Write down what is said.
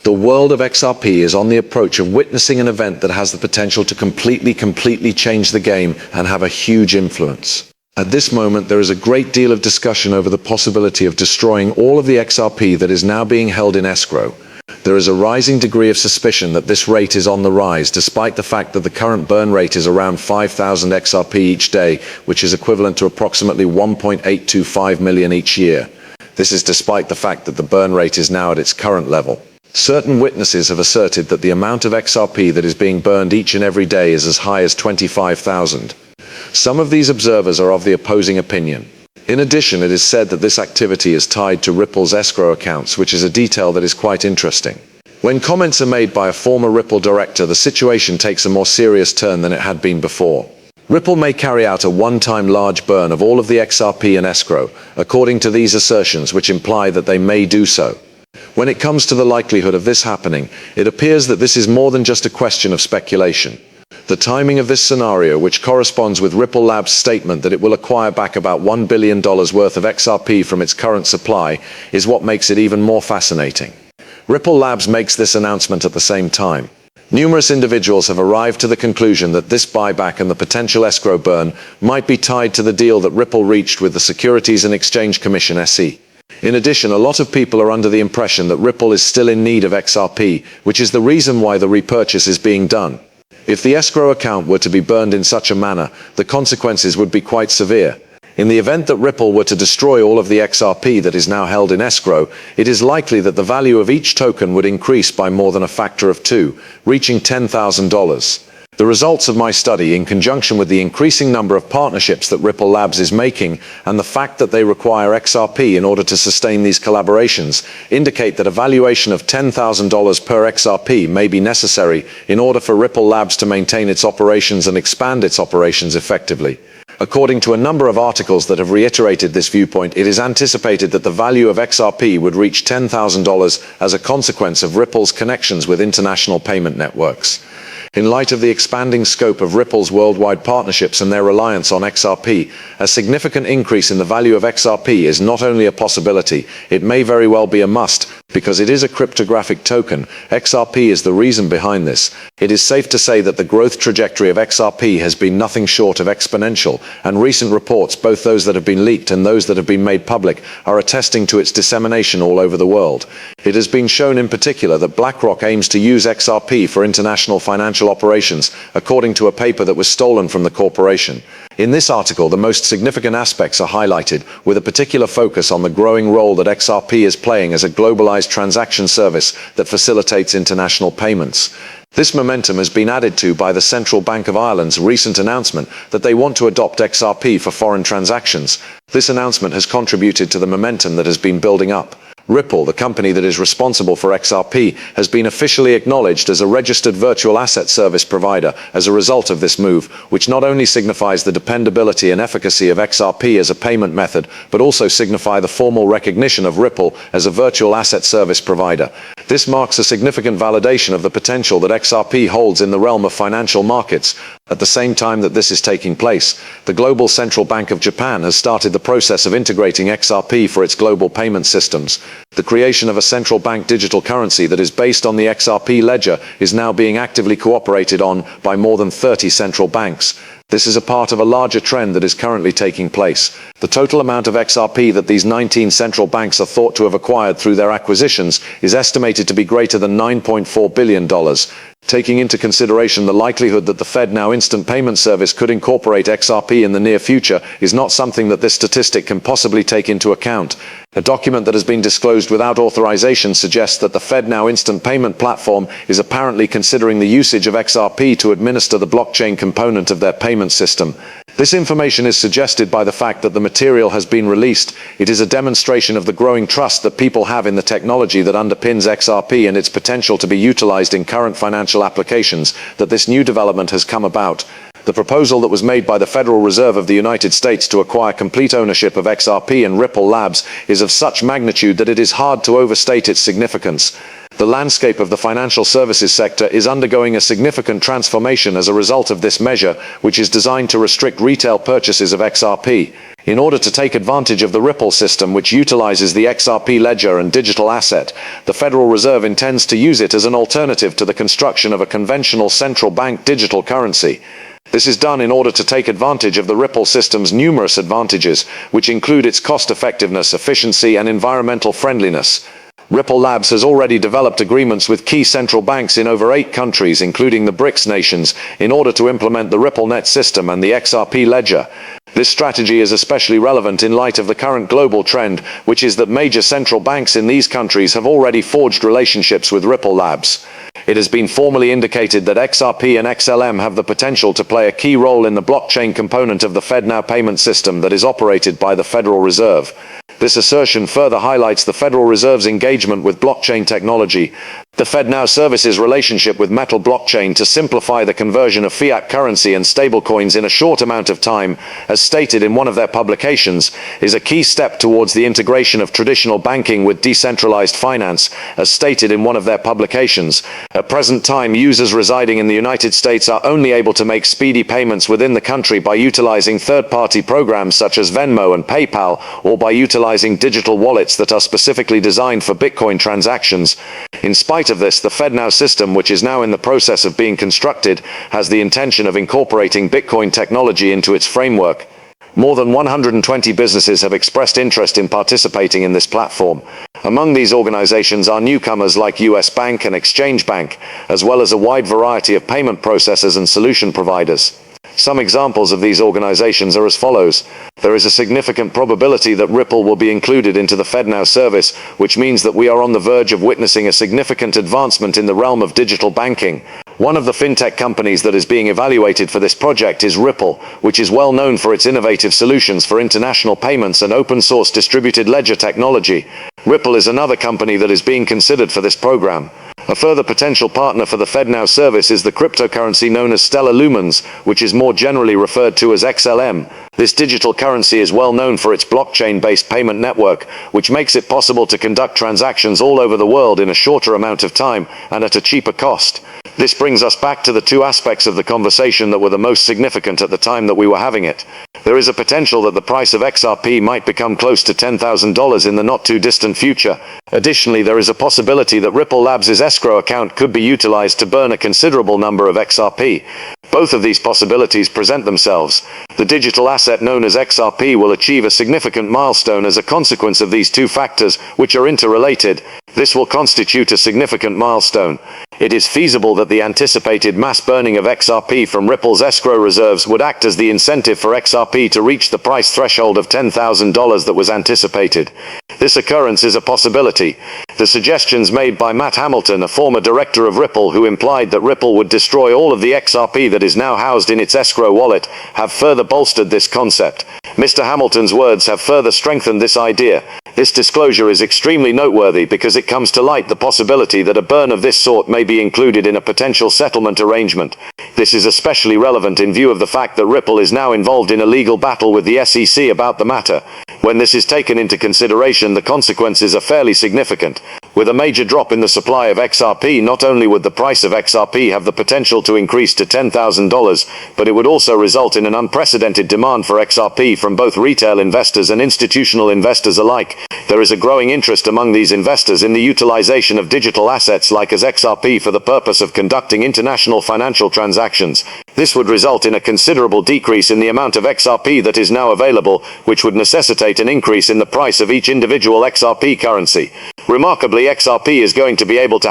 The world of XRP is on the approach of witnessing an event that has the potential to completely change the game and have a huge influence. At this moment, there is a great deal of discussion over the possibility of destroying all of the XRP that is now being held in escrow. There is a rising degree of suspicion that this rate is on the rise, despite the fact that the current burn rate is around 5,000 XRP each day, which is equivalent to approximately 1.825 million each year. This is despite the fact that the burn rate is now at its current level. Certain witnesses have asserted that the amount of XRP that is being burned each and every day is as high as 25,000. Some of these observers are of the opposing opinion. In addition, it is said that this activity is tied to Ripple's escrow accounts, which is a detail that is quite interesting. When comments are made by a former Ripple director, the situation takes a more serious turn than it had been before. Ripple may carry out a one-time large burn of all of the XRP in escrow, according to these assertions, which imply that they may do so. When it comes to the likelihood of this happening, it appears that this is more than just a question of speculation. The timing of this scenario, which corresponds with Ripple Labs' statement that it will acquire back about $1 billion worth of XRP from its current supply, is what makes it even more fascinating. Ripple Labs makes this announcement at the same time. Numerous individuals have arrived to the conclusion that this buyback and the potential escrow burn might be tied to the deal that Ripple reached with the Securities and Exchange Commission (SEC). In addition, a lot of people are under the impression that Ripple is still in need of XRP, which is the reason why the repurchase is being done. If the escrow account were to be burned in such a manner, the consequences would be quite severe. In the event that Ripple were to destroy all of the XRP that is now held in escrow, it is likely that the value of each token would increase by more than a factor of 2, reaching $10,000. The results of my study, in conjunction with the increasing number of partnerships that Ripple Labs is making and the fact that they require XRP in order to sustain these collaborations, indicate that a valuation of $10,000 per XRP may be necessary in order for Ripple Labs to maintain its operations and expand its operations effectively. According to a number of articles that have reiterated this viewpoint, it is anticipated that the value of XRP would reach $10,000 as a consequence of Ripple's connections with international payment networks. In light of the expanding scope of Ripple's worldwide partnerships and their reliance on XRP, a significant increase in the value of XRP is not only a possibility, it may very well be a must, because it is a cryptographic token. XRP is the reason behind this. It is safe to say that the growth trajectory of XRP has been nothing short of exponential, and recent reports, both those that have been leaked and those that have been made public, are attesting to its dissemination all over the world. It has been shown in particular that BlackRock aims to use XRP for international financial operations, according to a paper that was stolen from the corporation. In this article, the most significant aspects are highlighted, with a particular focus on the growing role that XRP is playing as a globalized transaction service that facilitates international payments. This momentum has been added to by the Central Bank of Ireland's recent announcement that they want to adopt XRP for foreign transactions. This announcement has contributed to the momentum that has been building up. Ripple, the company that is responsible for XRP, has been officially acknowledged as a registered virtual asset service provider as a result of this move, which not only signifies the dependability and efficacy of XRP as a payment method, but also signify the formal recognition of Ripple as a virtual asset service provider. This marks a significant validation of the potential that XRP holds in the realm of financial markets. At the same time that this is taking place, the Global Central Bank of Japan has started the process of integrating XRP for its global payment systems. The creation of a central bank digital currency that is based on the XRP ledger is now being actively cooperated on by more than 30 central banks. This is a part of a larger trend that is currently taking place. The total amount of XRP that these 19 central banks are thought to have acquired through their acquisitions is estimated to be greater than $9.4 billion. Taking into consideration the likelihood that the FedNow instant payment service could incorporate XRP in the near future is not something that this statistic can possibly take into account. A document that has been disclosed without authorization suggests that the FedNow instant payment platform is apparently considering the usage of XRP to administer the blockchain component of their payment system. This information is suggested by the fact that the material has been released. It is a demonstration of the growing trust that people have in the technology that underpins XRP and its potential to be utilized in current financial applications that this new development has come about. The proposal that was made by the Federal Reserve of the United States to acquire complete ownership of XRP and Ripple Labs is of such magnitude that it is hard to overstate its significance. The landscape of the financial services sector is undergoing a significant transformation as a result of this measure, which is designed to restrict retail purchases of XRP. In order to take advantage of the Ripple system, which utilizes the XRP ledger and digital asset, the Federal Reserve intends to use it as an alternative to the construction of a conventional central bank digital currency. This is done in order to take advantage of the Ripple system's numerous advantages, which include its cost-effectiveness, efficiency, and environmental friendliness. Ripple Labs has already developed agreements with key central banks in over 8 countries, including the BRICS nations, in order to implement the RippleNet system and the XRP ledger. This strategy is especially relevant in light of the current global trend, which is that major central banks in these countries have already forged relationships with Ripple Labs. It has been formally indicated that XRP and XLM have the potential to play a key role in the blockchain component of the FedNow payment system that is operated by the Federal Reserve. This assertion further highlights the Federal Reserve's engagement with blockchain technology. The FedNow services relationship with Metal blockchain to simplify the conversion of fiat currency and stablecoins in a short amount of time, as stated in one of their publications, is a key step towards the integration of traditional banking with decentralized finance, as stated in one of their publications. At present time, users residing in the United States are only able to make speedy payments within the country by utilizing third-party programs such as Venmo and PayPal, or by utilizing digital wallets that are specifically designed for Bitcoin transactions. In spite of this, the FedNow system, which is now in the process of being constructed, has the intention of incorporating Bitcoin technology into its framework. More than 120 businesses have expressed interest in participating in this platform. Among these organizations are newcomers like US Bank and Exchange Bank, as well as a wide variety of payment processors and solution providers. Some examples of these organizations are as follows. There is a significant probability that Ripple will be included into the FedNow service, which means that we are on the verge of witnessing a significant advancement in the realm of digital banking. One of the fintech companies that is being evaluated for this project is Ripple, which is well known for its innovative solutions for international payments and open-source distributed ledger technology. Ripple is another company that is being considered for this program. A further potential partner for the FedNow service is the cryptocurrency known as Stellar Lumens, which is more generally referred to as XLM. This digital currency is well known for its blockchain-based payment network, which makes it possible to conduct transactions all over the world in a shorter amount of time and at a cheaper cost. This brings us back to the 2 aspects of the conversation that were the most significant at the time that we were having it. There is a potential that the price of XRP might become close to $10,000 in the not-too-distant future. Additionally, there is a possibility that Ripple Labs' escrow account could be utilized to burn a considerable number of XRP. Both of these possibilities present themselves. The digital asset known as XRP will achieve a significant milestone as a consequence of these 2 factors, which are interrelated. This will constitute a significant milestone. It is feasible that the anticipated mass burning of XRP from Ripple's escrow reserves would act as the incentive for XRP to reach the price threshold of $10,000 that was anticipated. This occurrence is a possibility. The suggestions made by Matt Hamilton, a former director of Ripple, who implied that Ripple would destroy all of the XRP that is now housed in its escrow wallet, have further bolstered this concept. Mr. Hamilton's words have further strengthened this idea. This disclosure is extremely noteworthy because it comes to light the possibility that a burn of this sort may be included in a potential settlement arrangement. This is especially relevant in view of the fact that Ripple is now involved in a legal battle with the SEC about the matter. When this is taken into consideration, the consequences are fairly significant. With a major drop in the supply of XRP, not only would the price of XRP have the potential to increase to $10,000, but it would also result in an unprecedented demand for XRP from both retail investors and institutional investors alike. There is a growing interest among these investors in the utilization of digital assets like as XRP for the purpose of conducting international financial transactions. This would result in a considerable decrease in the amount of XRP that is now available, which would necessitate an increase in the price of each individual XRP currency. Remarkably, XRP is going to be able to